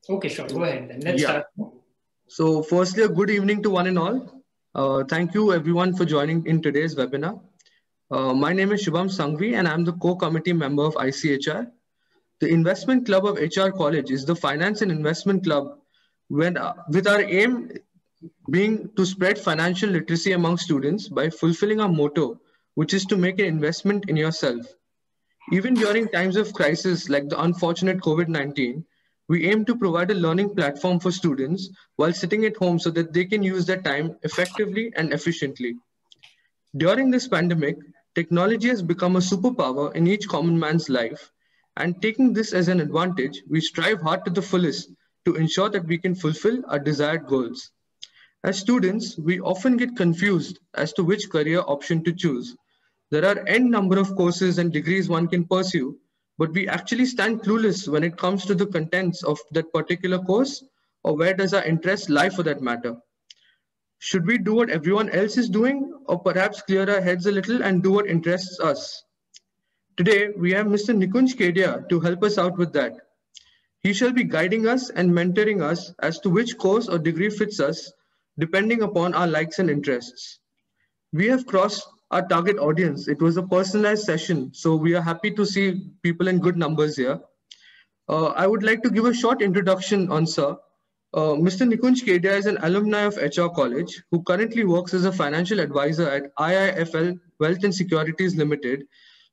Okay, sure. Go ahead then. Let's Yeah. start. So firstly, a good evening to one and all. Thank you everyone for joining in today's webinar. My name is Shubham Sangvi and I'm the co-committee member of ICHR. The Investment Club of HR College is the finance and investment club with our aim being to spread financial literacy among students by fulfilling our motto, which is to make an investment in yourself. Even during times of crisis like the unfortunate COVID-19, we aim to provide a learning platform for students while sitting at home so that they can use their time effectively and efficiently. During this pandemic, technology has become a superpower in each common man's life, and taking this as an advantage, we strive hard to the fullest to ensure that we can fulfill our desired goals. As students, we often get confused as to which career option to choose. There are n number of courses and degrees one can pursue, but we actually stand clueless when it comes to the contents of that particular course or where does our interest lie for that matter. Should we do what everyone else is doing or perhaps clear our heads a little and do what interests us? Today, we have Mr. Nikunj Kedia to help us out with that. He shall be guiding us and mentoring us as to which course or degree fits us depending upon our likes and interests. We have crossed our target audience. It was a personalized session, so we are happy to see people in good numbers here. I would like to give a short introduction on Sir. Mr. Nikunj Kedia is an alumni of HR College who currently works as a financial advisor at IIFL Wealth and Securities Limited.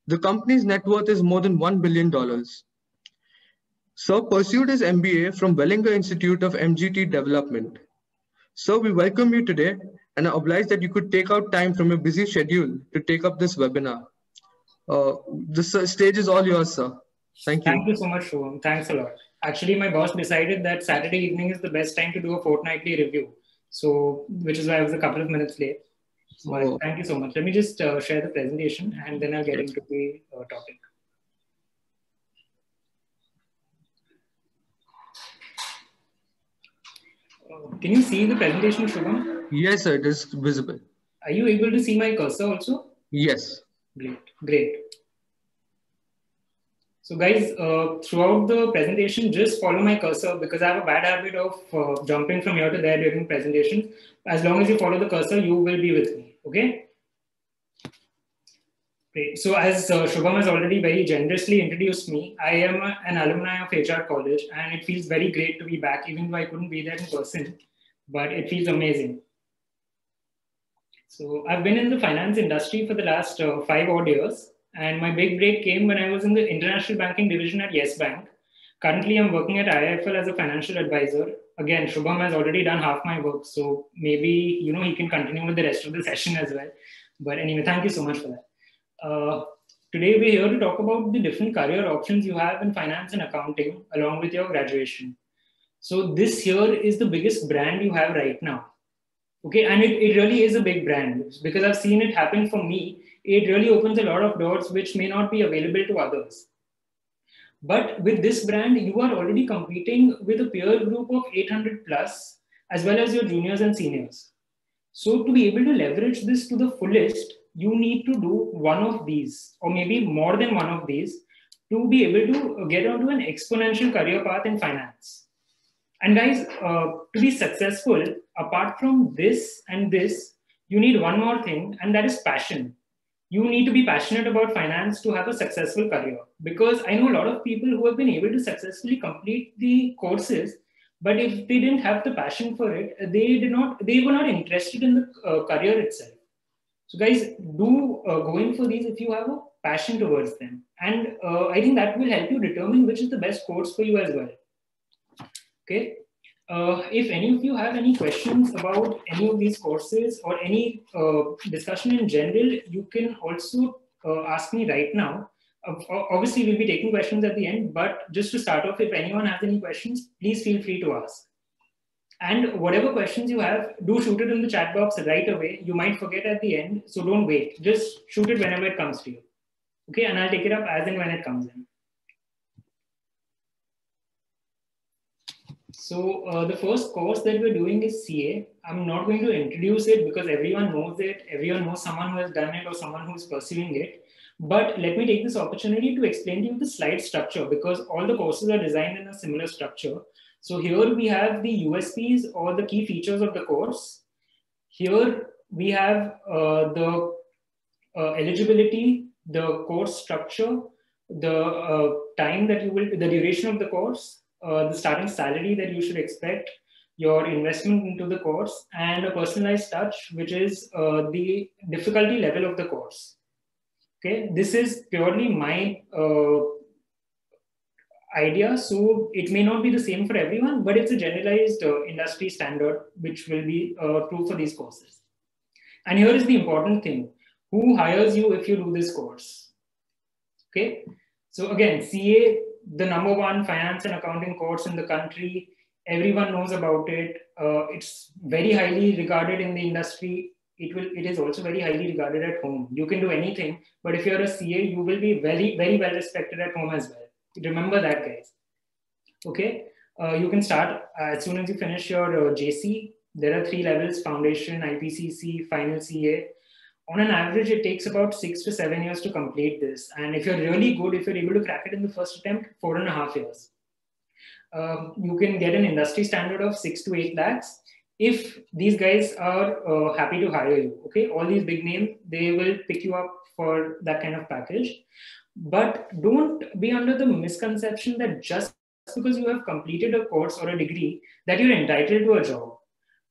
The company's net worth is more than $1 billion. Sir pursued his MBA from Wellinger Institute of MGT Development. Sir, we welcome you today and are obliged that you could take out time from your busy schedule to take up this webinar. The stage is all yours, sir. Thank you. Thank you so much, Shubham. Thanks a lot. Actually, my boss decided that Saturday evening is the best time to do a fortnightly review. So, which is why I was a couple of minutes late. But thank you so much. Let me just share the presentation and then I'll get into the topic. Can you see the presentation, Shubham? Yes, sir, it is visible. Are you able to see my cursor also? Yes. Great. So guys, throughout the presentation, just follow my cursor because I have a bad habit of jumping from here to there during presentations. As long as you follow the cursor, you will be with me, okay? Great. So as Shubham has already very generously introduced me, I am an alumni of HR College and it feels very great to be back, even though I couldn't be there in person, but it feels amazing. So I've been in the finance industry for the last 5 odd years. And my big break came when I was in the international banking division at Yes Bank. Currently, I'm working at IIFL as a financial advisor. Again, Shubham has already done half my work, so maybe he can continue with the rest of the session as well. But anyway, thank you so much for that. Today, we're here to talk about the different career options you have in finance and accounting along with your graduation. So this here is the biggest brand you have right now. Okay, and it really is a big brand because I've seen it happen for me. It really opens a lot of doors which may not be available to others. But with this brand, you are already competing with a peer group of 800 plus, as well as your juniors and seniors. So to be able to leverage this to the fullest, you need to do one of these, or maybe more than one of these, to be able to get onto an exponential career path in finance. And guys, to be successful, apart from this and this, you need one more thing, and that is passion. You need to be passionate about finance to have a successful career. Because I know a lot of people who have been able to successfully complete the courses, but if they didn't have the passion for it, they were not interested in the career itself. So guys, do go in for these if you have a passion towards them. And I think that will help you determine which is the best course for you as well. Okay. If any of you have any questions about any of these courses or any discussion in general, you can also ask me right now. Obviously, we'll be taking questions at the end, but just to start off, if anyone has any questions, please feel free to ask. And whatever questions you have, do shoot it in the chat box right away. You might forget at the end, so don't wait. Just shoot it whenever it comes to you. Okay, and I'll take it up as and when it comes in. So the first course that we're doing is CA. I'm not going to introduce it because everyone knows it. Everyone knows someone who has done it or someone who's pursuing it. But let me take this opportunity to explain to you the slide structure, because all the courses are designed in a similar structure. So here we have the USPs or the key features of the course. Here we have the eligibility, the course structure, the time that you will, the duration of the course, the starting salary that you should expect, your investment into the course, and a personalized touch, which is the difficulty level of the course. Okay, this is purely my idea, so it may not be the same for everyone, but it's a generalized industry standard which will be true for these courses. And here is the important thing: who hires you if you do this course? Okay, so again, CA, the #1 finance and accounting course in the country. Everyone knows about it. It's very highly regarded in the industry. It is also very highly regarded at home. You can do anything, but if you're a CA, you will be very, very well respected at home as well. Remember that, guys. Okay, you can start as soon as you finish your JC. There are 3 levels: foundation, IPCC, final CA. On an average, it takes about 6 to 7 years to complete this. And if you're really good, if you're able to crack it in the first attempt, 4.5 years. You can get an industry standard of 6 to 8 lakhs if these guys are happy to hire you. Okay, all these big names, they will pick you up for that kind of package. But don't be under the misconception that just because you have completed a course or a degree that you're entitled to a job.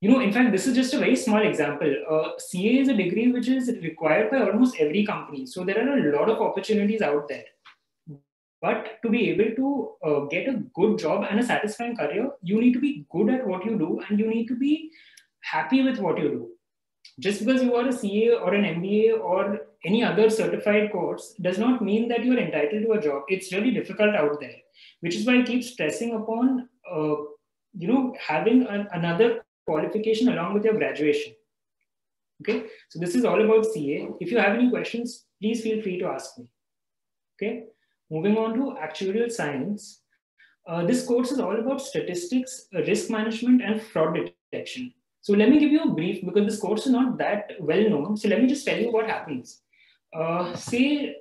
You know, in fact, this is just a very small example. CA is a degree which is required by almost every company. So there are a lot of opportunities out there. But to be able to get a good job and a satisfying career, you need to be good at what you do, and you need to be happy with what you do. Just because you are a CA or an MBA or any other certified course does not mean that you're entitled to a job. It's really difficult out there, which is why I keep stressing upon, having another qualification along with your graduation. Okay, so this is all about CA. If you have any questions, please feel free to ask me. Okay, moving on to actuarial science. This course is all about statistics, risk management, and fraud detection. So let me give you a brief, because this course is not that well known. So let me just tell you what happens. Say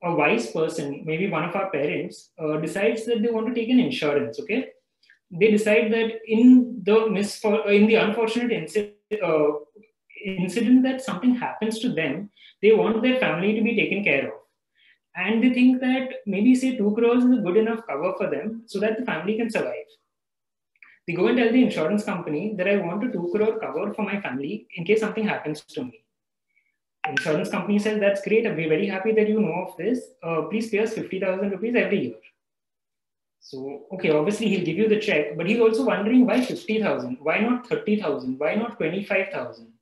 a wise person, maybe one of our parents, decides that they want to take an insurance. Okay, they decide that in the unfortunate incident that something happens to them, they want their family to be taken care of. And they think that maybe say 2 crores is a good enough cover for them so that the family can survive. They go and tell the insurance company that I want a 2 crore cover for my family in case something happens to me. Insurance company says, that's great. We're very happy that you know of this. Please pay us 50,000 rupees every year. So, okay, obviously he'll give you the check, but he's also wondering why 50,000? Why not 30,000? Why not 25,000?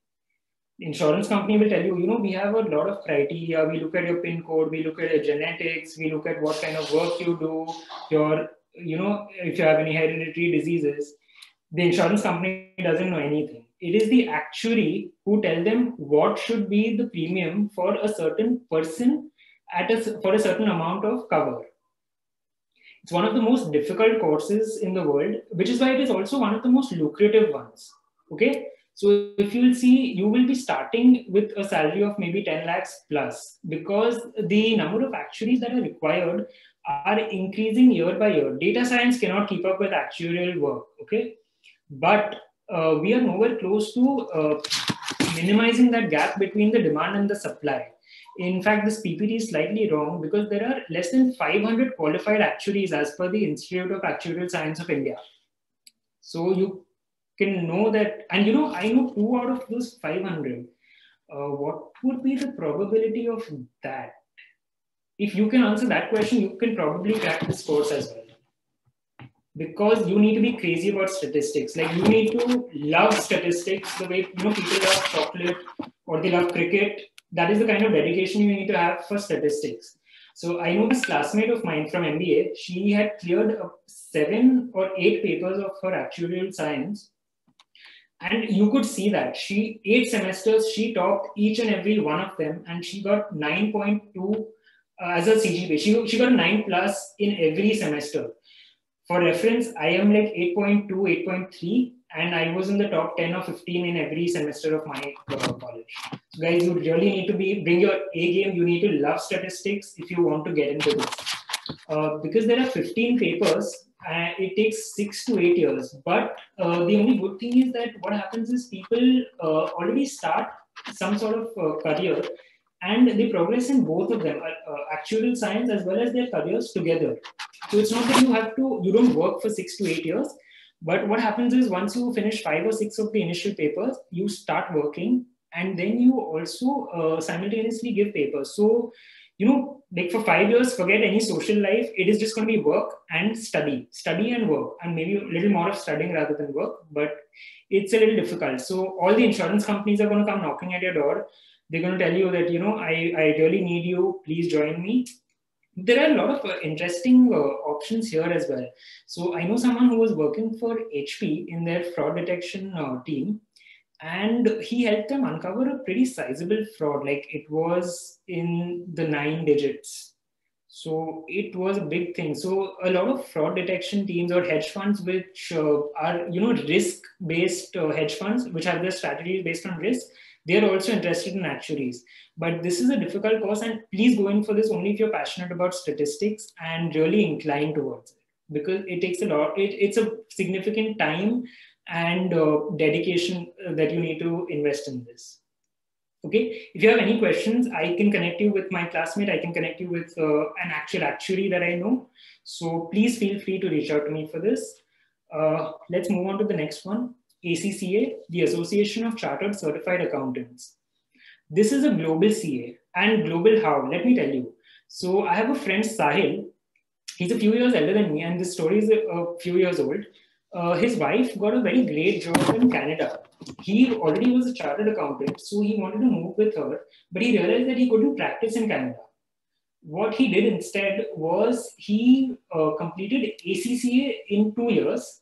The insurance company will tell you, we have a lot of criteria. We look at your PIN code, we look at your genetics, we look at what kind of work you do, if you have any hereditary diseases. The insurance company doesn't know anything. It is the actuary who tell them what should be the premium for a certain person for a certain amount of cover. It's one of the most difficult courses in the world, which is why it is also one of the most lucrative ones. Okay, so if you will see, you will be starting with a salary of maybe 10 lakhs plus, because the number of actuaries that are required are increasing year by year. Data science cannot keep up with actuarial work. Okay, but we are nowhere close to minimizing that gap between the demand and the supply. In fact, this PPT is slightly wrong, because there are less than 500 qualified actuaries as per the Institute of Actuarial Science of India. So you can know that, and I know 2 out of those 500. What would be the probability of that? If you can answer that question, you can probably crack this course as well. Because you need to be crazy about statistics. Like, you need to love statistics the way people love chocolate or they love cricket. That is the kind of dedication you need to have for statistics. So I know this classmate of mine from MBA, she had cleared 7 or 8 papers of her actuarial science. And you could see that 8 semesters, she topped each and every one of them, and she got 9.2 as a CGPA. She got 9 plus in every semester. For reference, I am like 8.2, 8.3, and I was in the top 10 or 15 in every semester of my college. So guys, you really need to bring your A game. You need to love statistics if you want to get into this. Because there are 15 papers, it takes 6 to 8 years. But the only good thing is that what happens is people already start some sort of career, and they progress in both of them, actuarial science as well as their careers together. So it's not that you don't work for 6 to 8 years. But what happens is once you finish 5 or 6 of the initial papers, you start working, and then you also simultaneously give papers. So, like for 5 years, forget any social life. It is just going to be work and study and work, and maybe a little more of studying rather than work. But it's a little difficult. So all the insurance companies are going to come knocking at your door. They're going to tell you that, I really need you. Please join me. There are a lot of interesting options here as well. So I know someone who was working for HP in their fraud detection team, and he helped them uncover a pretty sizable fraud. Like it was in the 9 digits. So it was a big thing. So a lot of fraud detection teams or hedge funds, which are, risk-based hedge funds, which have their strategies based on risk, they are also interested in actuaries. But this is a difficult course, and please go in for this only if you're passionate about statistics and really inclined towards it, because it takes a lot. It's a significant time and dedication that you need to invest in this. Okay, if you have any questions, I can connect you with my classmate. I can connect you with an actual actuary that I know. So please feel free to reach out to me for this. Let's move on to the next one. ACCA, the Association of Chartered Certified Accountants. This is a global CA, and global how? Let me tell you. So I have a friend, Sahil. He's a few years elder than me, and this story is a few years old. His wife got a very great job in Canada. He already was a chartered accountant, so he wanted to move with her, but he realized that he couldn't practice in Canada. What he did instead was he completed ACCA in 2 years,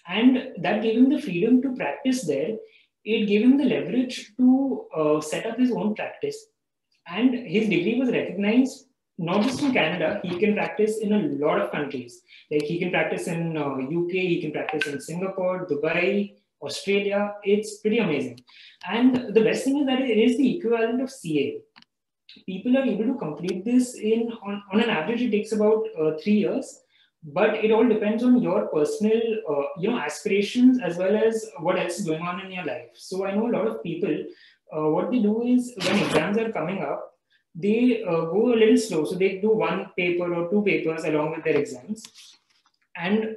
and that gave him the freedom to practice there. It gave him the leverage to set up his own practice, and his degree was recognized not just in Canada. He can practice in a lot of countries. Like he can practice in UK, he can practice in Singapore, Dubai, Australia. It's pretty amazing. And the best thing is that it is the equivalent of CA. People are able to complete this on an average. It takes about 3 years, but it all depends on your personal aspirations as well as what else is going on in your life. So I know a lot of people, what they do is when exams are coming up, they go a little slow. So they do 1 paper or 2 papers along with their exams. And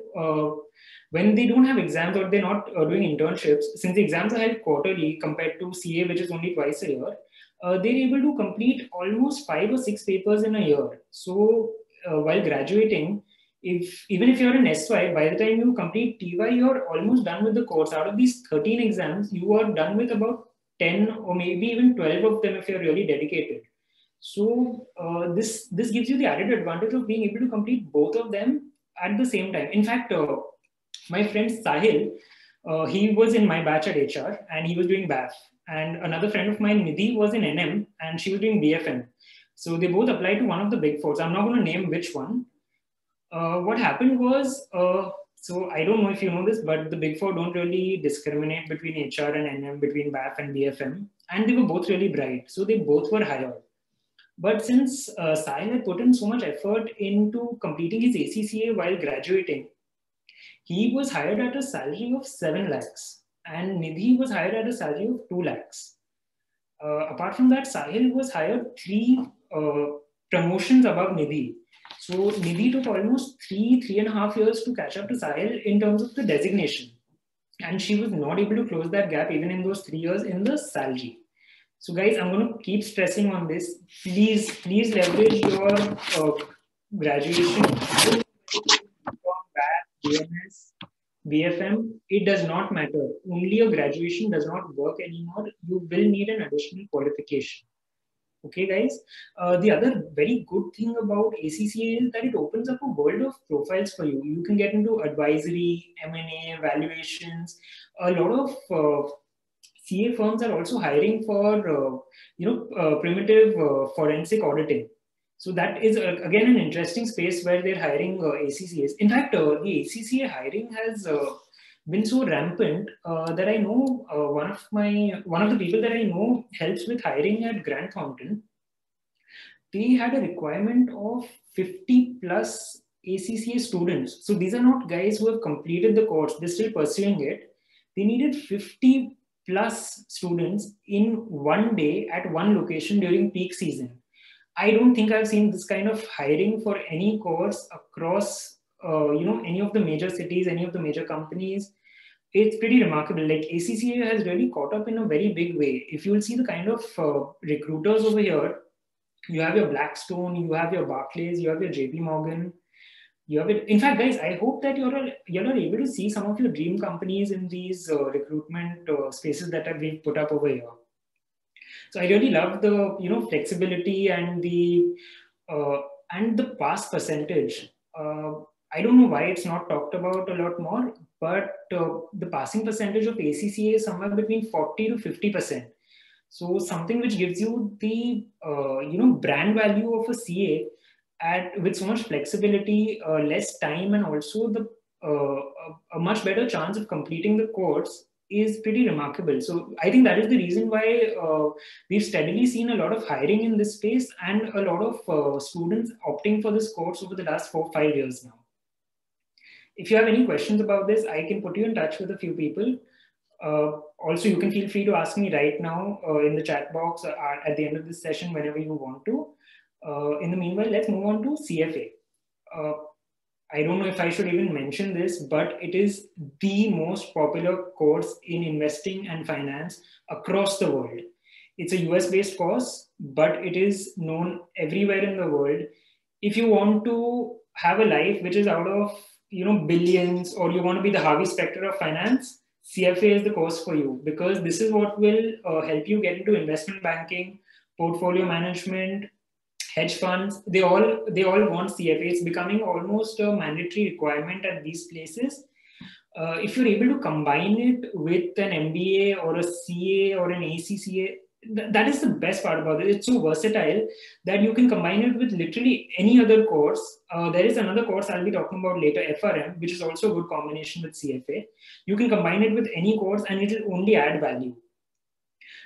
when they don't have exams or they're not doing internships, since the exams are held quarterly compared to CA, which is only twice a year, they're able to complete almost 5 or 6 papers in a year. So while graduating, even if you're an SY, by the time you complete TY, you're almost done with the course. Out of these 13 exams, you are done with about 10 or maybe even 12 of them if you're really dedicated. So this gives you the added advantage of being able to complete both of them at the same time. In fact, my friend Sahil, he was in my batch at HR and he was doing BAF. And another friend of mine, Nidhi, was in NM and she was doing BFM. So they both applied to one of the big fours. I'm not going to name which one. What happened was, so I don't know if you know this, but the big four don't really discriminate between HR and NM, between BAF and BFM. And they were both really bright. So they both were hired. But since Sahil had put in so much effort into completing his ACCA while graduating, he was hired at a salary of 7 lakhs and Nidhi was hired at a salary of 2 lakhs. Apart from that, Sahil was hired 3 promotions above Nidhi. So Nidhi took almost 3.5 years to catch up to Sahil in terms of the designation. And she was not able to close that gap even in those 3 years in the salary. So guys, I'm going to keep stressing on this. Please leverage your graduation from BMS, BFM. It does not matter. Only your graduation does not work anymore. You will need an additional qualification. Okay, guys. The other very good thing about ACCA is that it opens up a world of profiles for you. You can get into advisory, M&A, valuations. A lot of CA firms are also hiring for, primitive forensic auditing. So that is, again, an interesting space where they're hiring ACCAs. In fact, the ACCA hiring has been so rampant that I know one of the people that I know helps with hiring at Grant Thornton. They had a requirement of 50 plus ACCA students. So these are not guys who have completed the course, they're still pursuing it. They needed 50 plus students in one day at one location during peak season. I don't think I've seen this kind of hiring for any course across, any of the major cities, any of the major companies. It's pretty remarkable. Like ACCA has really caught up in a very big way. If you will see the kind of recruiters over here, you have your Blackstone, you have your Barclays, you have your JP Morgan, you have it. In fact, guys, I hope that you're able to see some of your dream companies in these recruitment spaces that we've put up over here. So I really love the flexibility and the pass percentage. I don't know why it's not talked about a lot more, but the passing percentage of ACCA is somewhere between 40 to 50%. So something which gives you the brand value of a CA with so much flexibility, less time, and also a much better chance of completing the course is pretty remarkable. So I think that is the reason why we've steadily seen a lot of hiring in this space and a lot of students opting for this course over the last 4-5 years now. If you have any questions about this, I can put you in touch with a few people. Also, you can feel free to ask me right now in the chat box at the end of this session whenever you want to. In the meanwhile, let's move on to CFA. I don't know if I should even mention this, but it is the most popular course in investing and finance across the world. It's a US-based course, but it is known everywhere in the world. If you want to have a life which is out of billions, or you want to be the Harvey Specter of finance, CFA is the course for you, because this is what will help you get into investment banking, portfolio management, hedge funds. They all want CFA. It's becoming almost a mandatory requirement at these places. If you're able to combine it with an MBA or a CA or an ACCA, that is the best part about it. It's so versatile that you can combine it with literally any other course. There is another course I'll be talking about later, FRM, which is also a good combination with CFA. You can combine it with any course and it will only add value.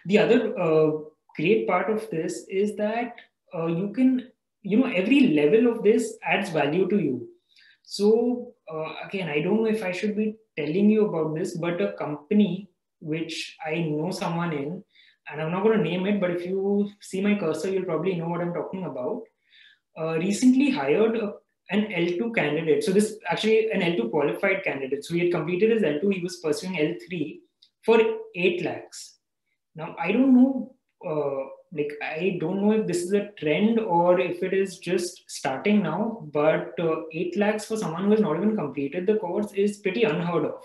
The other great part of this is that you can, every level of this adds value to you. So again, I don't know if I should be telling you about this, but a company which I know someone in, and I'm not going to name it, but if you see my cursor, you'll probably know what I'm talking about, recently hired an L2 candidate. So this actually an L2 qualified candidate. So he had completed his L2, he was pursuing L3 for 8 lakhs. Now, I don't know, I don't know if this is a trend or if it is just starting now, but 8 lakhs for someone who has not even completed the course is pretty unheard of.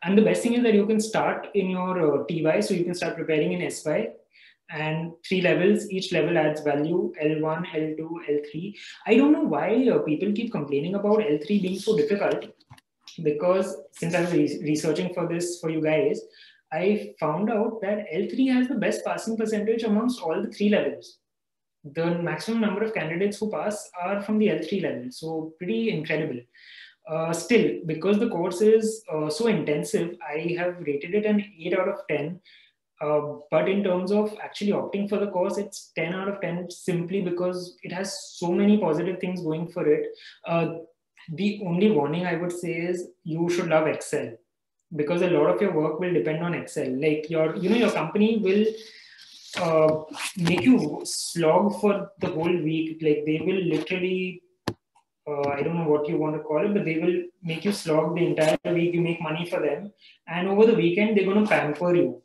And the best thing is that you can start in your TY, so you can start preparing in SY, and 3 levels, each level adds value, L1, L2, L3. I don't know why people keep complaining about L3 being so difficult, because since I was researching for this for you guys, I found out that L3 has the best passing percentage amongst all the 3 levels. The maximum number of candidates who pass are from the L3 level, so pretty incredible. Still, because the course is so intensive, I have rated it an 8 out of 10. But in terms of actually opting for the course, it's 10 out of 10 simply because it has so many positive things going for it. The only warning I would say is you should love Excel, because a lot of your work will depend on Excel. Like your company will make you slog for the whole week. Like they will literally, I don't know what you want to call it, but they will make you slog the entire week. You make money for them. And over the weekend, they're going to pamper you.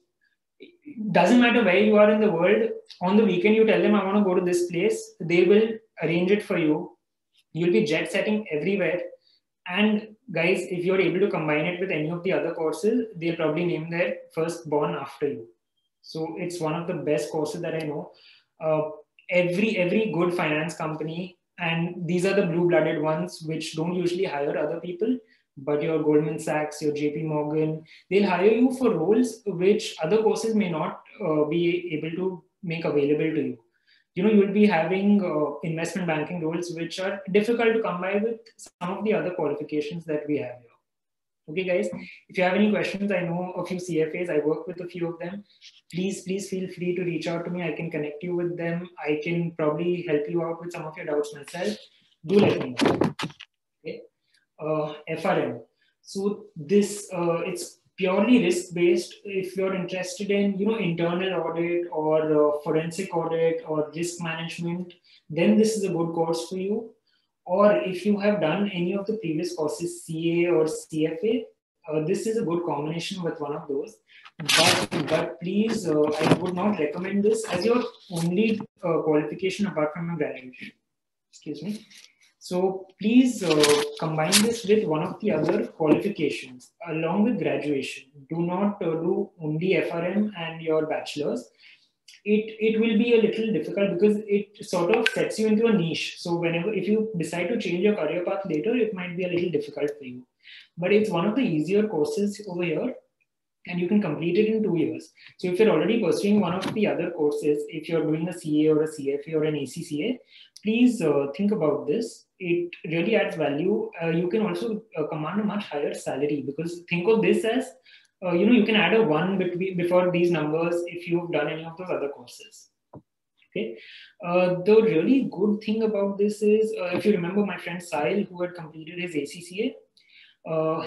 It doesn't matter where you are in the world. On the weekend, you tell them, I want to go to this place. They will arrange it for you. You'll be jet setting everywhere. And guys, if you're able to combine it with any of the other courses, they'll probably name their firstborn after you. So it's one of the best courses that I know. Every good finance company, and these are the blue-blooded ones which don't usually hire other people, but your Goldman Sachs, your JP Morgan, they'll hire you for roles which other courses may not be able to make available to you. You'll be having investment banking roles which are difficult to come by with some of the other qualifications that we have here. Okay, guys, if you have any questions, I know a few CFAs, I work with a few of them. Please feel free to reach out to me. I can connect you with them. I can probably help you out with some of your doubts myself. Do let me know. Okay. FRM. So this, it's purely risk-based. If you're interested in, internal audit or forensic audit or risk management, then this is a good course for you. Or if you have done any of the previous courses, CA or CFA, this is a good combination with one of those. But please, I would not recommend this as your only qualification apart from your graduation. Excuse me. So please combine this with one of the other qualifications along with graduation. Do not do only FRM and your bachelor's. It will be a little difficult because it sort of sets you into a niche. So if you decide to change your career path later, it might be a little difficult for you. But it's one of the easier courses over here, and you can complete it in 2 years. So if you're already pursuing one of the other courses, if you're doing a CA or a CFA or an ACCA, please think about this. It really adds value. You can also command a much higher salary, because think of this as, you can add a 1 before these numbers if you've done any of those other courses. Okay. The really good thing about this is, if you remember my friend Sahil, who had completed his ACCA,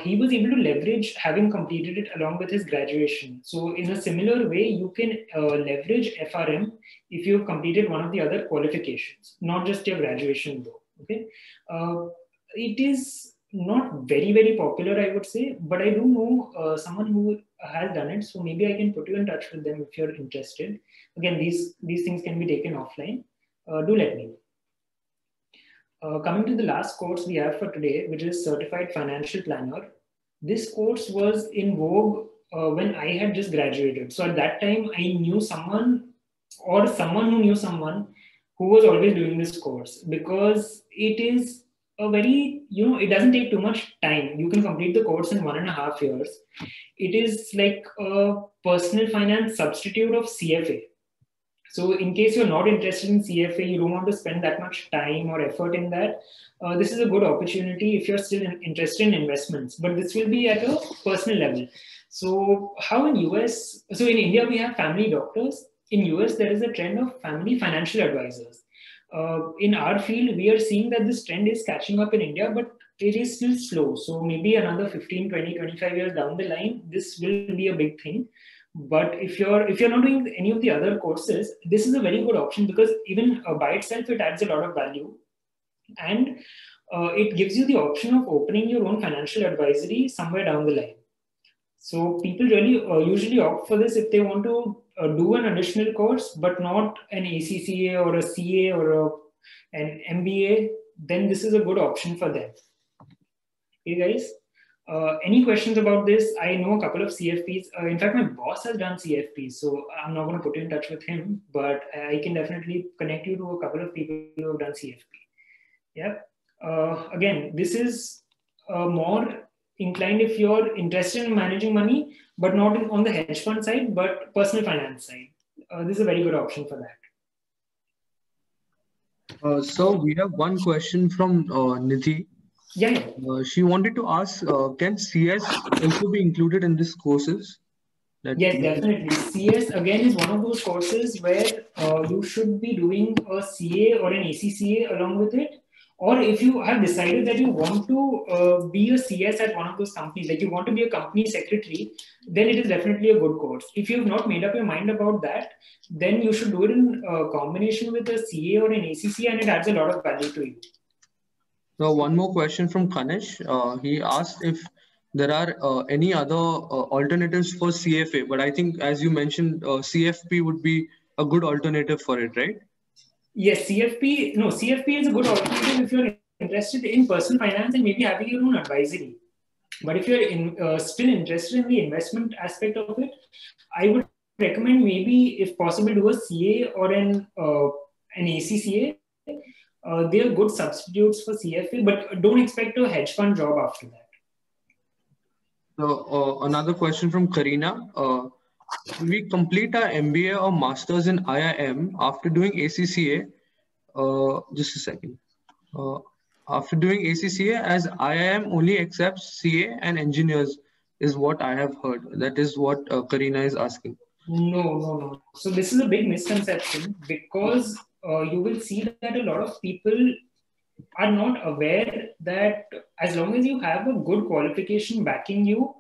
he was able to leverage having completed it along with his graduation. So in a similar way, you can leverage FRM if you've completed one of the other qualifications, not just your graduation though. Okay. It is not very popular, I would say, but I do know someone who has done it. So maybe I can put you in touch with them if you're interested. Again, these things can be taken offline. Do let me know. Coming to the last course we have for today, which is Certified Financial Planner. This course was in vogue when I had just graduated. So at that time, I knew someone or someone who knew someone who was always doing this course, because it is a very, it doesn't take too much time. You can complete the course in 1.5 years. It is like a personal finance substitute of CFA. So in case you're not interested in CFA, you don't want to spend that much time or effort in that, this is a good opportunity if you're still interested in investments, but this will be at a personal level. So how in US, so in India, we have family doctors. In US, there is a trend of family financial advisors. In our field, we are seeing that this trend is catching up in India, but it is still slow. So maybe another 15, 20, 25 years down the line, this will be a big thing. But if you're not doing any of the other courses, this is a very good option, because even by itself, it adds a lot of value. And it gives you the option of opening your own financial advisory somewhere down the line. So people really usually opt for this if they want to do an additional course, but not an ACCA or a CA or an MBA, then this is a good option for them. Okay, guys? Any questions about this? I know a couple of CFPs. In fact, my boss has done CFPs, so I'm not going to put you in touch with him, but I can definitely connect you to a couple of people who have done CFP. Yeah. Again, this is more inclined if you're interested in managing money, but not on the hedge fund side, but personal finance side. This is a very good option for that. So we have one question from Nidhi. Yeah. She wanted to ask, can CS also be included in these courses? Yes, definitely. CS again is one of those courses where you should be doing a CA or an ACCA along with it. Or if you have decided that you want to be a CS at one of those companies, like you want to be a company secretary, then it is definitely a good course. If you have not made up your mind about that, then you should do it in combination with a CA or an ACCA, and it adds a lot of value to you. So one more question from Kanish. He asked if there are any other alternatives for CFA, but I think as you mentioned, CFP would be a good alternative for it, right? Yes, CFP is a good alternative if you're interested in personal finance and maybe having your own advisory. But if you're still interested in the investment aspect of it, I would recommend maybe, if possible, do a CA or an ACCA. They are good substitutes for CFA, but don't expect a hedge fund job after that. So another question from Karina. We complete our MBA or Masters in IIM after doing ACCA. Just a second. after doing ACCA, as IIM only accepts CA and engineers, is what I have heard. That is what Karina is asking. No. So this is a big misconception because you will see that a lot of people are not aware that as long as you have a good qualification backing you,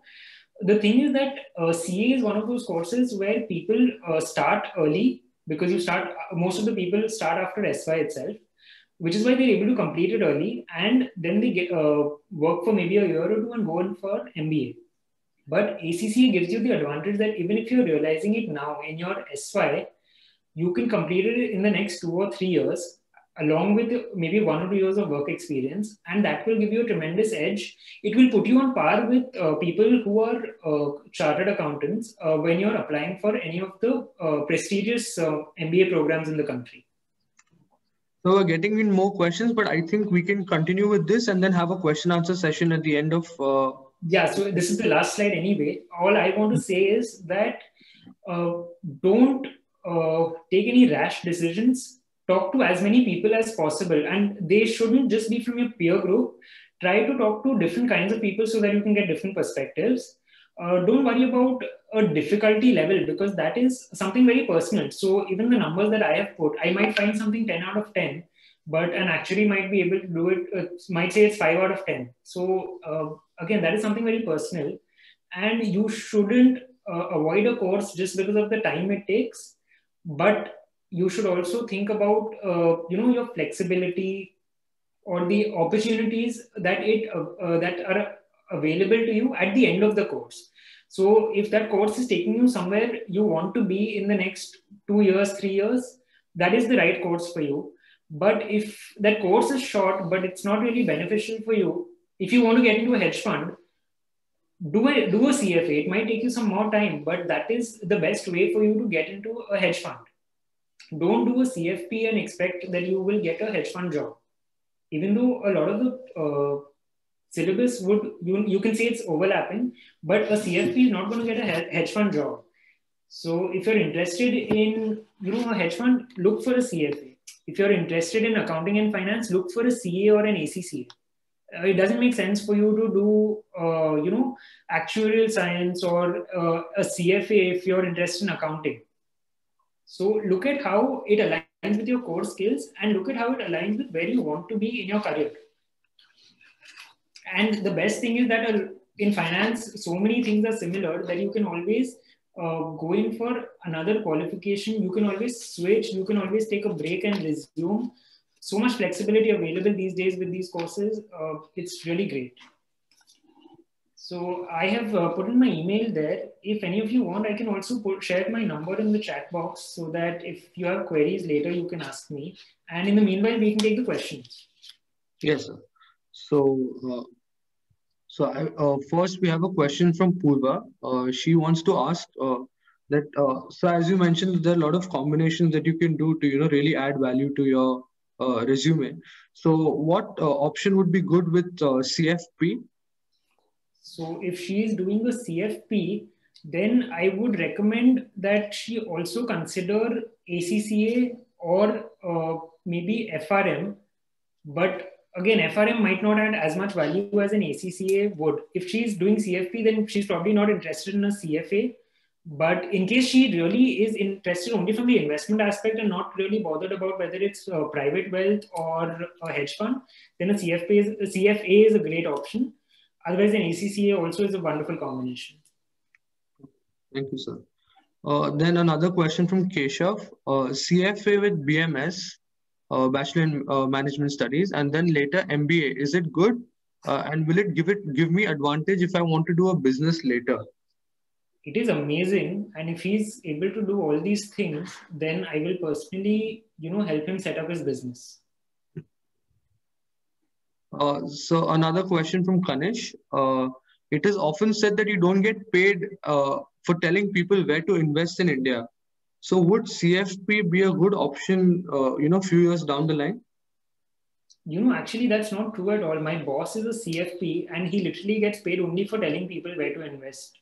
the thing is that CA is one of those courses where people start early because most of the people start after SY itself, which is why they're able to complete it early and then they get work for maybe a year or two and go in for MBA. But ACCA gives you the advantage that even if you're realizing it now in your SY, you can complete it in the next 2 or 3 years, along with maybe 1 or 2 years of work experience, and that will give you a tremendous edge. It will put you on par with people who are chartered accountants when you're applying for any of the prestigious MBA programs in the country. So we're getting in more questions, but I think we can continue with this and then have a question answer session at the end of. Yeah, so this is the last slide anyway. All I want to say is that don't take any rash decisions. Talk to as many people as possible, and they shouldn't just be from your peer group. Try to talk to different kinds of people so that you can get different perspectives. Don't worry about a difficulty level because that is something very personal. So even the numbers that I have put, I might find something 10 out of 10, but an actuary might be able to do it, might say it's 5 out of 10. So again, that is something very personal, and you shouldn't avoid a course just because of the time it takes, but you should also think about your flexibility or the opportunities that are available to you at the end of the course. So if that course is taking you somewhere you want to be in the next 2 years, 3 years, that is the right course for you. But if that course is short, but it's not really beneficial for you, if you want to get into a hedge fund, do a CFA. It might take you some more time, but that is the best way for you to get into a hedge fund. Don't do a CFP and expect that you will get a hedge fund job. Even though a lot of the syllabus you can say it's overlapping, but a CFP is not going to get a hedge fund job. So if you're interested in a hedge fund, look for a CFA. If you're interested in accounting and finance, look for a CA or an ACCA. It doesn't make sense for you to do actuarial science or a CFA if you're interested in accounting. So look at how it aligns with your core skills and look at how it aligns with where you want to be in your career. And the best thing is that in finance, so many things are similar that you can always go in for another qualification. You can always switch. You can always take a break and resume. So much flexibility available these days with these courses. It's really great. So I have put in my email there. If any of you want, I can also share my number in the chat box so that if you have queries later, you can ask me. And in the meanwhile, we can take the questions. Yes, sir. So first we have a question from Purva. She wants to ask that. So as you mentioned, there are a lot of combinations that you can do to really add value to your resume. So what option would be good with CFP? So if she is doing a CFP, then I would recommend that she also consider ACCA or maybe FRM. But again, FRM might not add as much value as an ACCA would. If she's doing CFP, then she's probably not interested in a CFA. But in case she really is interested only from the investment aspect and not really bothered about whether it's private wealth or a hedge fund, then a CFA is a great option. Otherwise, an ACCA also is a wonderful combination. Thank you, sir. Then another question from Keshav. CFA with BMS, Bachelor in Management Studies, and then later MBA. Is it good? And will it give me advantage if I want to do a business later? It is amazing. And if he's able to do all these things, then I will personally, help him set up his business. So another question from Kanish. It is often said that you don't get paid for telling people where to invest in India. So would CFP be a good option, few years down the line? Actually, that's not true at all. My boss is a CFP and he literally gets paid only for telling people where to invest.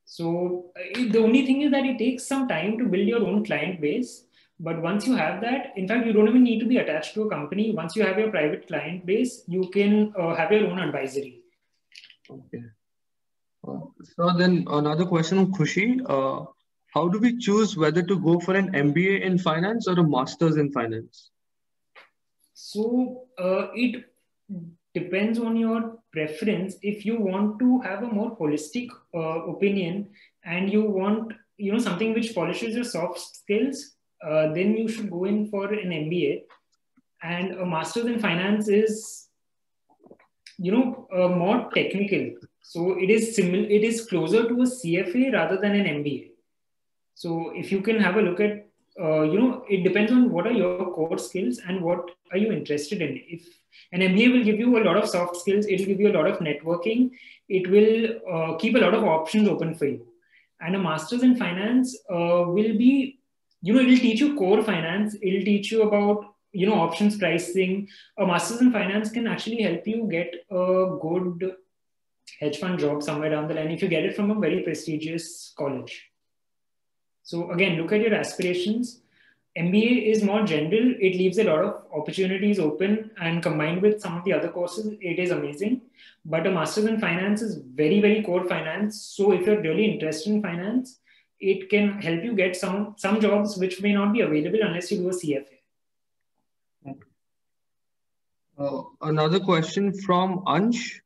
So the only thing is that it takes some time to build your own client base. But once you have that, in fact, you don't even need to be attached to a company. Once you have your private client base, you can have your own advisory. Okay. So then another question from Khushi. How do we choose whether to go for an MBA in finance or a master's in finance? So it depends on your preference. If you want to have a more holistic opinion and you want, something which polishes your soft skills, then you should go in for an MBA. And a master's in finance is, more technical. So it is similar. It is closer to a CFA rather than an MBA. So if you can have a look at, it depends on what are your core skills and what are you interested in. If an MBA will give you a lot of soft skills, it will give you a lot of networking. It will keep a lot of options open for you. And a master's in finance will be, it will teach you core finance. It will teach you about, options pricing. A master's in finance can actually help you get a good hedge fund job somewhere down the line if you get it from a very prestigious college. So again, look at your aspirations. MBA is more general. It leaves a lot of opportunities open, and combined with some of the other courses, it is amazing. But a master's in finance is very, very core finance. So if you're really interested in finance, it can help you get some jobs which may not be available unless you do a CFA. Another question from Ansh.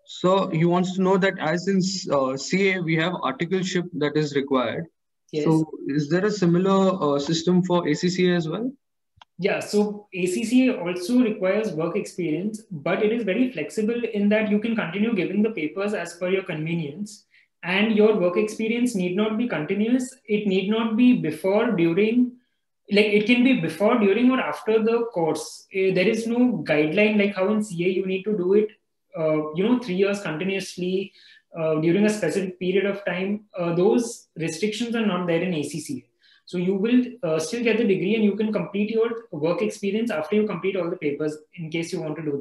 So he wants to know that as in CA, we have articleship that is required. Yes. So is there a similar system for ACCA as well? Yeah, so ACCA also requires work experience, but it is very flexible in that you can continue giving the papers as per your convenience, and your work experience need not be continuous. It need not be before, during, like it can be before, during, or after the course. There is no guideline like how in CA you need to do it, 3 years continuously during a specific period of time. Those restrictions are not there in ACCA. So you will still get the degree and you can complete your work experience after you complete all the papers in case you want to do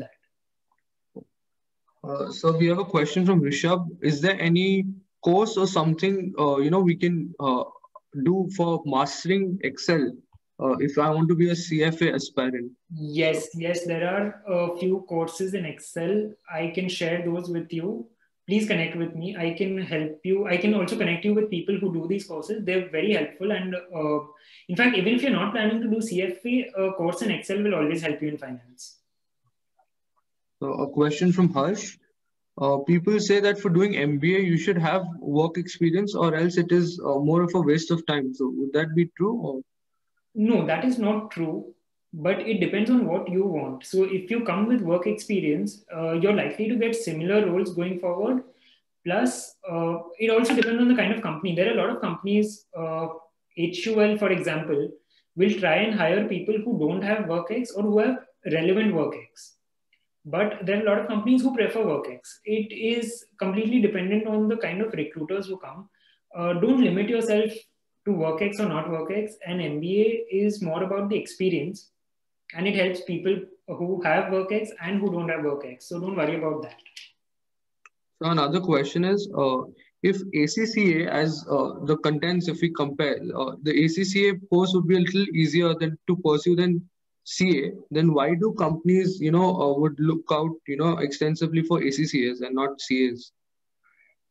that. So we have a question from Rishabh. Is there any course or something, we can do for mastering Excel if I want to be a CFA aspirant? Yes, there are a few courses in Excel. I can share those with you. Please connect with me. I can help you. I can also connect you with people who do these courses. They're very helpful. And in fact, even if you're not planning to do CFA, a course in Excel will always help you in finance. So a question from Harsh. People say that for doing MBA, you should have work experience or else it is more of a waste of time. So would that be true? Or? No, that is not true. But it depends on what you want. So if you come with work experience, you're likely to get similar roles going forward. Plus, it also depends on the kind of company. There are a lot of companies, HUL, for example, will try and hire people who don't have WorkX or who have relevant WorkX. But there are a lot of companies who prefer WorkX. It is completely dependent on the kind of recruiters who come. Don't limit yourself to WorkX or not WorkX. An MBA is more about the experience. And it helps people who have WorkX and who don't have WorkX. So don't worry about that. So another question is, if ACCA, as the contents, if we compare, the ACCA course would be a little easier than to pursue than CA, then why do companies, would look out, extensively for ACCAs and not CAs?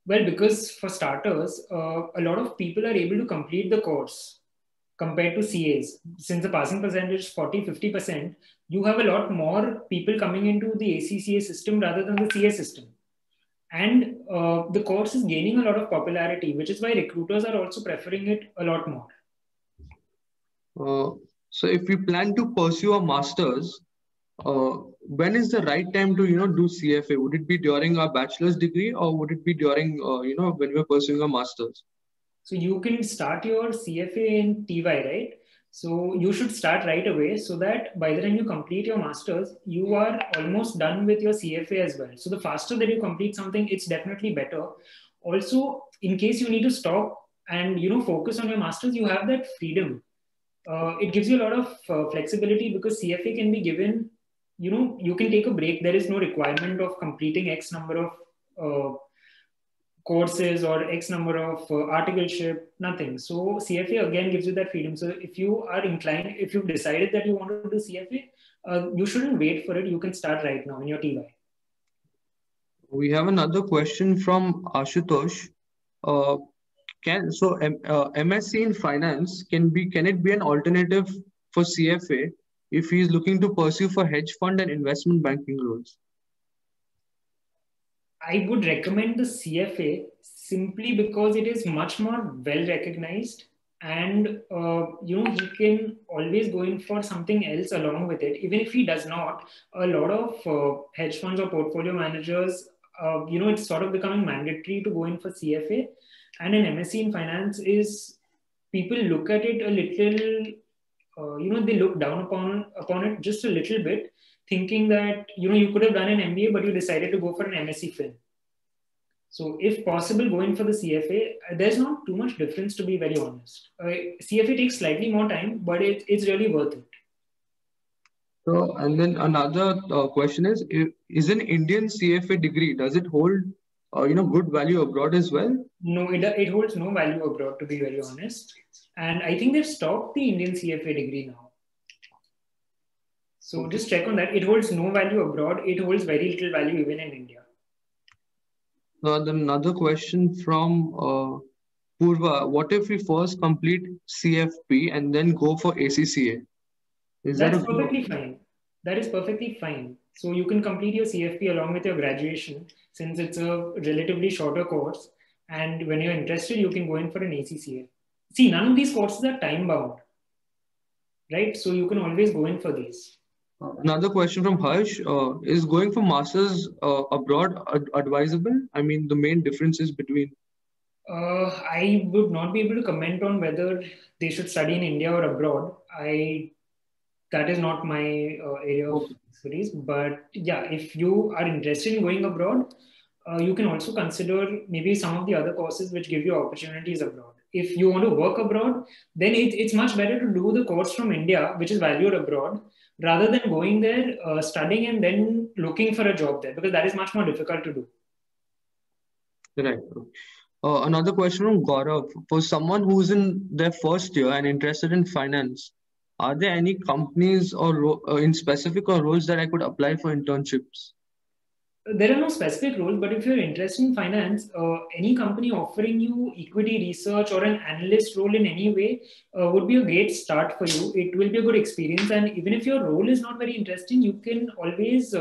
Well, because for starters, a lot of people are able to complete the course compared to CAs. Since the passing percentage is 40-50%, you have a lot more people coming into the ACCA system rather than the CA system. And the course is gaining a lot of popularity, which is why recruiters are also preferring it a lot more. So if we plan to pursue a master's, when is the right time to, do CFA? Would it be during our bachelor's degree or would it be during, when we're pursuing a master's? So you can start your CFA in TY, right? So you should start right away so that by the time you complete your master's, you are almost done with your CFA as well. So the faster that you complete something, it's definitely better. Also, in case you need to stop and, focus on your master's, you have that freedom. It gives you a lot of flexibility because CFA can be given, you can take a break. There is no requirement of completing X number of courses or X number of articleship, nothing. So CFA again gives you that freedom. So if you are inclined, if you've decided that you want to do CFA, you shouldn't wait for it. You can start right now in your TY. We have another question from Ashutosh. Uh, MSc in finance can it be an alternative for CFA if he is looking to pursue for hedge fund and investment banking roles? I would recommend the CFA simply because it is much more well recognized, and he can always go in for something else along with it. Even if he does not, a lot of hedge funds or portfolio managers, it's sort of becoming mandatory to go in for CFA, and an MSc in finance is, people look at it a little. They look down upon it just a little bit, thinking that you could have done an MBA, but you decided to go for an MSc Fin. So, if possible, going for the CFA, there's not too much difference, to be very honest. CFA takes slightly more time, but it's really worth it. So, and then another question is an Indian CFA degree, does it hold good value abroad as well? No, it holds no value abroad, to be very honest. And I think they've stopped the Indian CFA degree now. So just check on that. It holds no value abroad. It holds very little value even in India. Then another question from Purva. What if we first complete CFP and then go for ACCA? That's perfectly fine. That is perfectly fine. So you can complete your CFP along with your graduation, since it's a relatively shorter course. And when you're interested, you can go in for an ACCA. See, none of these courses are time bound, right? So you can always go in for these. Another question from Harsh, is going for masters abroad advisable? I mean, the main differences between... I would not be able to comment on whether they should study in India or abroad. That is not my area of expertise. But yeah, if you are interested in going abroad, you can also consider maybe some of the other courses which give you opportunities abroad. If you want to work abroad, then it's much better to do the course from India, which is valued abroad, rather than going there, studying and then looking for a job there, because that is much more difficult to do. Right. Another question from Gaurav. For someone who's in their first year and interested in finance, are there any companies or in specific or roles that I could apply for internships? There are no specific roles, but if you're interested in finance, any company offering you equity research or an analyst role in any way would be a great start for you. It will be a good experience. And even if your role is not very interesting, you can always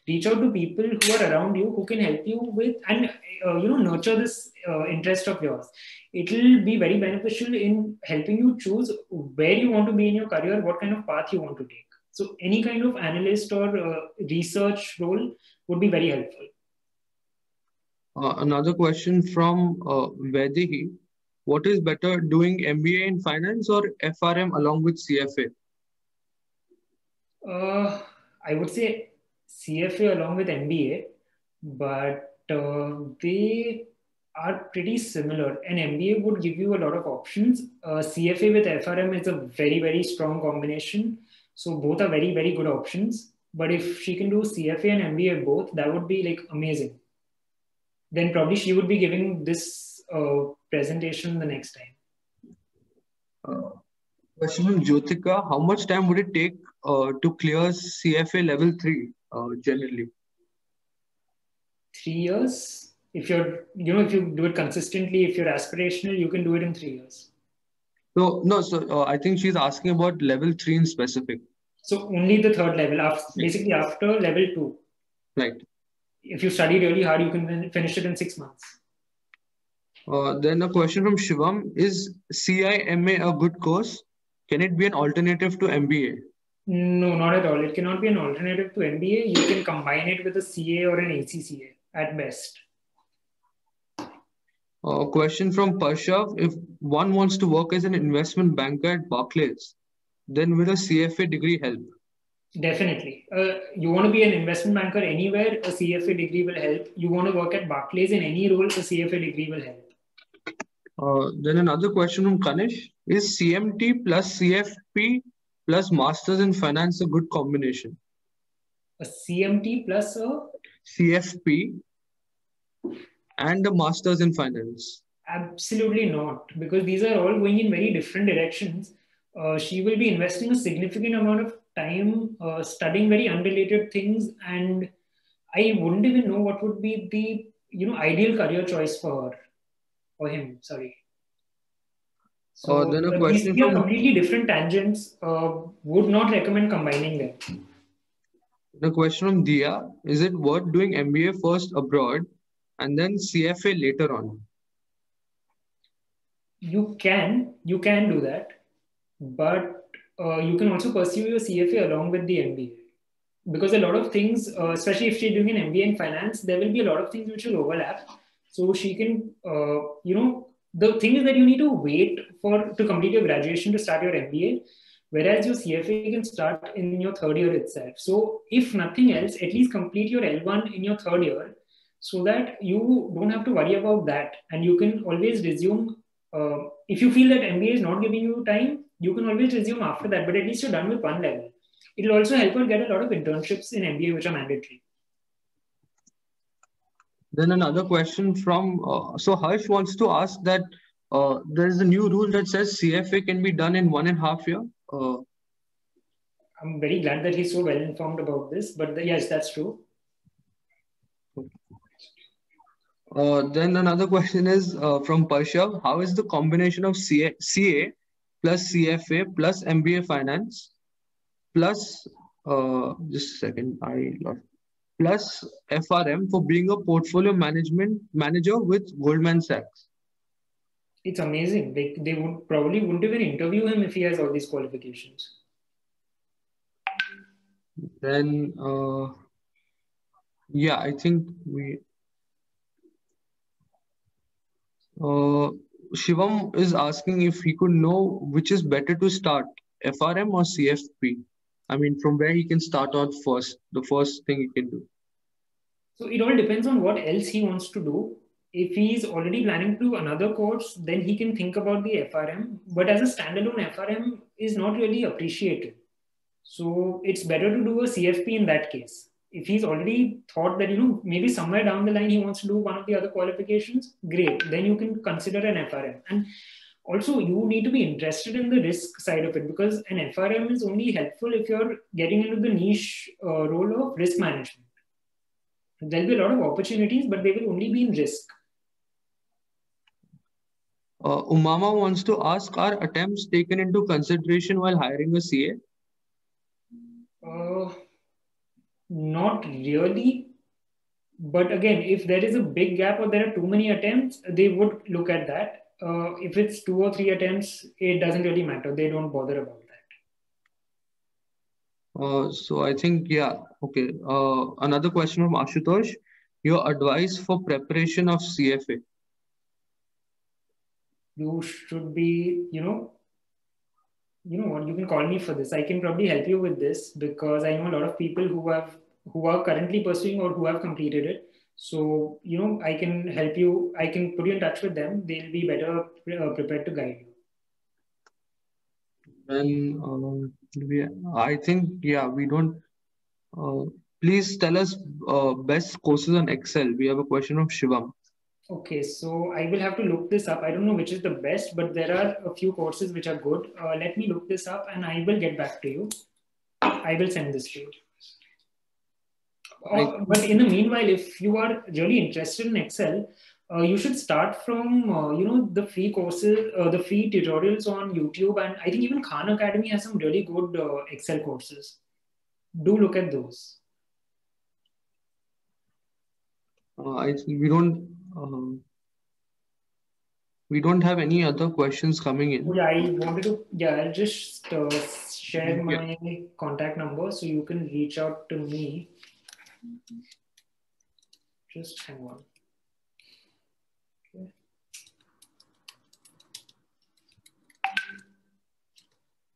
reach out to people who are around you who can help you with and nurture this interest of yours. It will be very beneficial in helping you choose where you want to be in your career, what kind of path you want to take. So any kind of analyst or research role would be very helpful. Another question from Vaidehi. What is better, doing MBA in finance or FRM along with CFA? I would say CFA along with MBA, but they are pretty similar. An MBA would give you a lot of options. CFA with FRM is a very, very strong combination. So both are very, very good options. But if she can do CFA and MBA both, that would be like amazing. Then probably she would be giving this presentation the next time. Question from Jyotika. How much time would it take to clear CFA level 3 generally? 3 years. If you do it consistently, if you're aspirational, you can do it in 3 years. So I think she's asking about level 3 in specific. So only the third level, basically after level 2. Right. If you study really hard, you can finish it in 6 months. Then a question from Shivam. Is CIMA a good course? Can it be an alternative to MBA? No, not at all. It cannot be an alternative to MBA. You can combine it with a CA or an ACCA at best. A question from Parshav. If one wants to work as an investment banker at Barclays, then will a CFA degree help? Definitely. You want to be an investment banker anywhere, a CFA degree will help. You want to work at Barclays in any role, a CFA degree will help. Then another question from Kanish. Is CMT plus CFP plus Masters in Finance a good combination? A CMT plus a? CFP and a master's in finance? Absolutely not, because these are all going in very different directions. She will be investing a significant amount of time studying very unrelated things, and I wouldn't even know what would be the ideal career choice for her or him. Sorry. So Then a these question three are from completely different tangents. Would not recommend combining them. Dia. Is it worth doing MBA first abroad and then CFA later on? You can do that, but you can also pursue your CFA along with the MBA, because a lot of things, especially if she's doing an MBA in finance, there will be a lot of things which will overlap. So she can, the thing is that you need to wait to complete your graduation to start your MBA, whereas your CFA can start in your third year itself. So if nothing else, at least complete your L1 in your third year, so that you don't have to worry about that, and you can always resume. If you feel that MBA is not giving you time, you can always resume after that, but at least you're done with one level. It'll also help her get a lot of internships in MBA, which are mandatory. Then another question from, so Harsh wants to ask that there is a new rule that says CFA can be done in 1.5 years. I'm very glad that he's so well informed about this, but yes, that's true. Then another question is from Parshav. How is the combination of CA plus CFA plus MBA finance plus, just a second, I lost, plus FRM for being a portfolio management manager with Goldman Sachs? It's amazing. They wouldn't even interview him if he has all these qualifications. Then, yeah, I think Shivam is asking if he could know which is better to start, FRM or CFP. I mean, from where he can start out first, the first thing he can do. So it all depends on what else he wants to do. If he's already planning to do another course, then he can think about the FRM. But as a standalone, FRM is not really appreciated. So it's better to do a CFP in that case. If he's already thought that, maybe somewhere down the line he wants to do one of the other qualifications, great. Then you can consider an FRM. And also, you need to be interested in the risk side of it, because an FRM is only helpful if you're getting into the niche role of risk management. There'll be a lot of opportunities, but they will only be in risk. Umama wants to ask, are attempts taken into consideration while hiring a CA? Not really. But again, if there is a big gap or there are too many attempts, they would look at that. If it's 2 or 3 attempts, it doesn't really matter. They don't bother about that. So I think, yeah, okay. Another question from Ashutosh. Your advice for preparation of CFA? You should be, you know what, you can call me for this. I can probably help you with this, because I know a lot of people who are currently pursuing or who have completed it. So, I can help you. I can put you in touch with them. They'll be better prepared to guide you. Then I think, yeah, we don't. Please tell us best courses on Excel. We have a question of Shivam. Okay, so I will have to look this up. I don't know which is the best, but there are a few courses which are good. Let me look this up and I will get back to you. I will send this to you. But in the meanwhile, if you are really interested in Excel, you should start from the free courses, the free tutorials on YouTube, and I think even Khan Academy has some really good Excel courses. Do look at those. I think we don't have any other questions coming in. Oh, yeah, I wanted to. Yeah, I'll just share my contact number so you can reach out to me. Just hang on. Okay.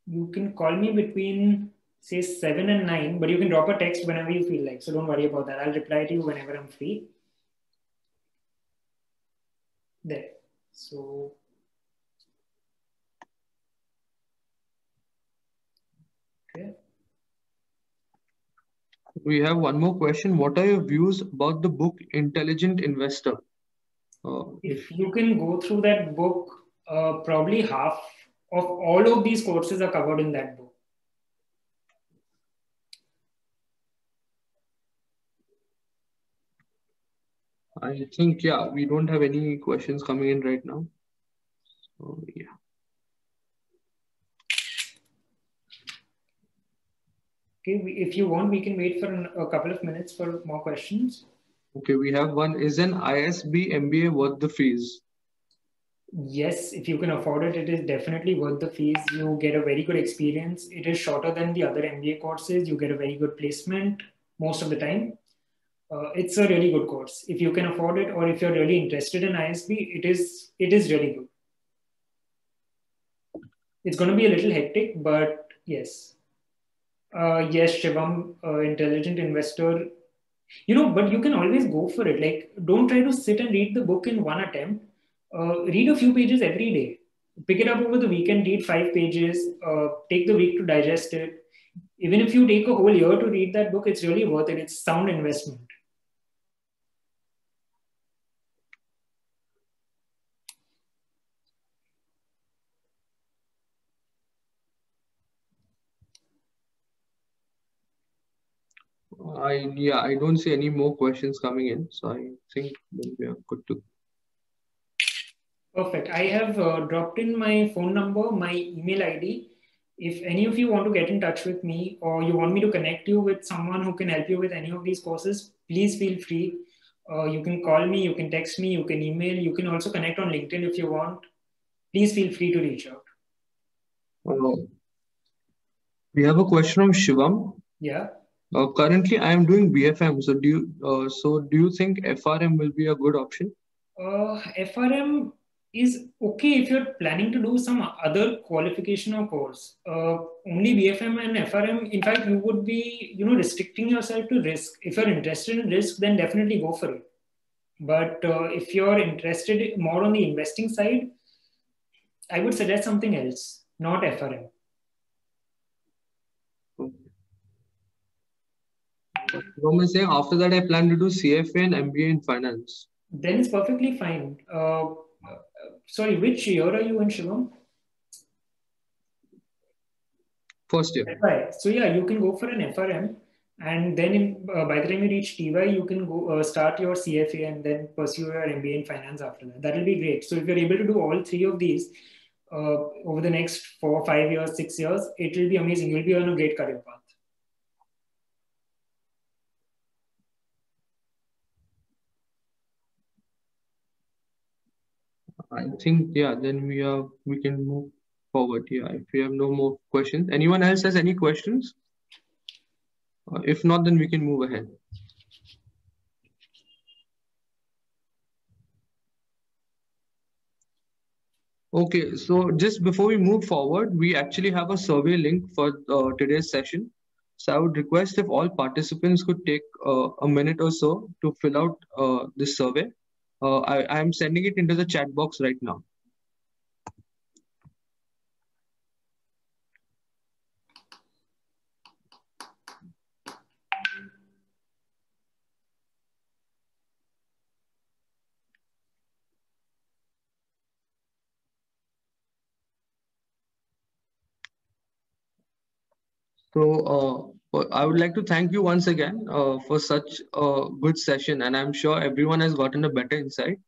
You can call me between, say, 7 and 9, but you can drop a text whenever you feel like. So don't worry about that. I'll reply to you whenever I'm free. There. So. Okay. We have one more question. What are your views about the book Intelligent Investor? If you can go through that book, probably half of all of these courses are covered in that book. I think, yeah, we don't have any questions coming in right now. So, yeah. Okay, if you want, we can wait for a couple of minutes for more questions. Okay, we have one. Is an ISB MBA worth the fees? Yes, if you can afford it, it is definitely worth the fees. You get a very good experience. It is shorter than the other MBA courses. You get a very good placement most of the time. It's a really good course. If you can afford it, or if you're really interested in ISB, it is really good. It's going to be a little hectic, but yes. Yes, Shivam, intelligent investor. But you can always go for it. Like, don't try to sit and read the book in one attempt. Read a few pages every day. Pick it up over the weekend, read 5 pages, take the week to digest it. Even if you take a whole year to read that book, it's really worth it. It's sound investment. I don't see any more questions coming in, so I think we are good to. Perfect. I have dropped in my phone number, my email ID. If any of you want to get in touch with me, or you want me to connect you with someone who can help you with any of these courses, please feel free. You can call me, you can text me, you can email, you can also connect on LinkedIn if you want. Please feel free to reach out. We have a question from Shivam. Yeah. Currently, I am doing BFM. So do you think FRM will be a good option? FRM is okay if you're planning to do some other qualification or course. Only BFM and FRM, in fact, you would be, restricting yourself to risk. If you're interested in risk, then definitely go for it. But if you're interested more on the investing side, I would suggest something else, not FRM. What I'm saying, after that, I plan to do CFA and MBA in finance. Then it's perfectly fine. Sorry, which year are you in, Shivam? First year. Right. So yeah, you can go for an FRM, and then by the time you reach TY, you can go start your CFA and then pursue your MBA in finance after that. That will be great. So if you're able to do all three of these over the next 4, 5 years, 6 years, it will be amazing. You'll be on a great career path. I think, yeah, then we can move forward. Yeah, if we have no more questions. Anyone else has any questions? If not, then we can move ahead. Okay, so just before we move forward, we actually have a survey link for today's session. So I would request if all participants could take a minute or so to fill out this survey. I am sending it into the chat box right now. So I would like to thank you once again for such a good session, and I'm sure everyone has gotten a better insight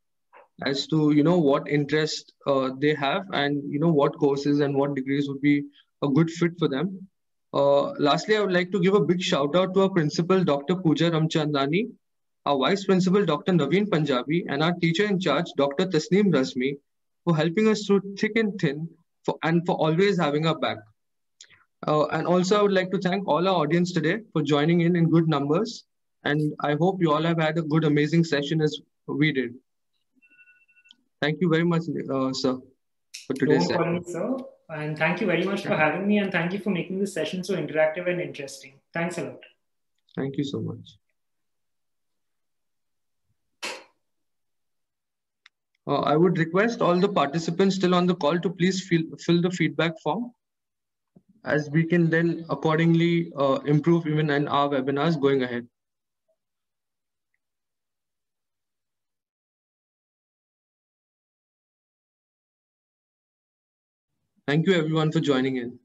as to what interest they have, and what courses and what degrees would be a good fit for them. Lastly, I would like to give a big shout out to our principal, Dr. Pooja Ramchandani, our vice principal, Dr. Naveen Punjabi, and our teacher in charge, Dr. Tasneem Razmi, for helping us through thick and thin and for always having our back. And also, I would like to thank all our audience today for joining in good numbers. And I hope you all have had a good, amazing session as we did. Thank you very much, sir, for today's Don't session. worry, sir. And thank you very much for having me. And thank you for making this session so interactive and interesting. Thanks a lot. Thank you so much. I would request all the participants still on the call to please fill the feedback form, as we can then accordingly improve even in our webinars going ahead. Thank you everyone for joining in.